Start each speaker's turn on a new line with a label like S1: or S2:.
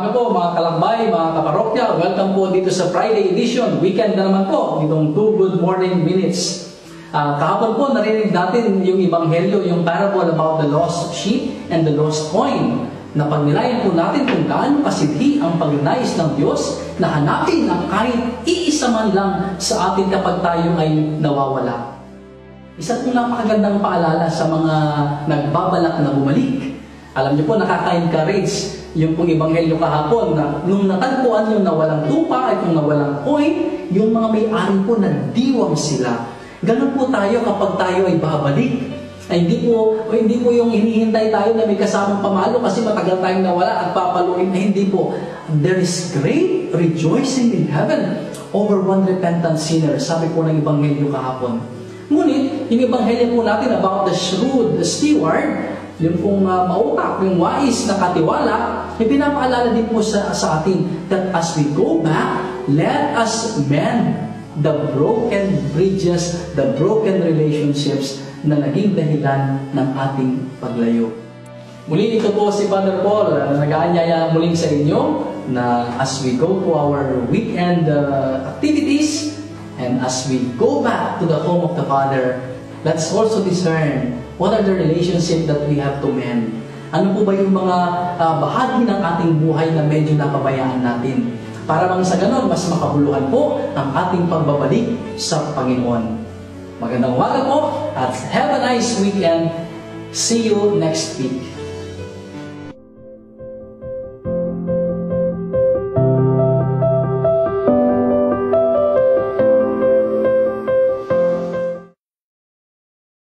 S1: Ano po mga kalakbay, mga kaparokya, welcome po dito sa Friday edition. Weekend na naman po, itong 2 Good Morning Minutes. Kahapon po narinig natin yung Ebanghelyo, yung parable about the lost sheep and the lost coin. Napagnilayan po natin kung gaano kasidhi ang pagnanais ng Diyos na hanapin ang kahit iisa man lang sa atin kapag tayo ay nawawala. Isa pong napakagandang paalala sa mga nagbabalak na bumalik. Alam niyo po, nakaka-encourage yung pong Ebanghelyo kahapon na nung natagpuan yung nawalang tupa at yung nawalang coin, yung mga may-ari po nagdiwang sila. Ganun po tayo kapag tayo ay babalik. Ay hindi po yung hinihintay tayo na may kasamang pamalo kasi matagal tayong nawala at papaluin. Ay hindi po. There is great rejoicing in heaven over one repentant sinner. Sabi po ng Ebanghelyo kahapon. Ngunit, yung Ebanghelyo po natin about the shrewd steward, yung pong mautak, yung wais na katiwala, pinapaalala din po sa atin that as we go back, let us mend the broken bridges, the broken relationships na naging dahilan ng ating paglayo. Muli ito po si Father Paul na nag-aanyaya muling sa inyo na as we go to our weekend activities and as we go back to the home of the Father, let's also discern what are the relationship that we have to mend. Ano po ba yung mga bahagi ng ating buhay na medyo napabayaan natin? Para bang sa ganon, mas makabuluhan po ang ating pagbabalik sa Panginoon. Magandang umaga po at have a nice weekend. See you next week.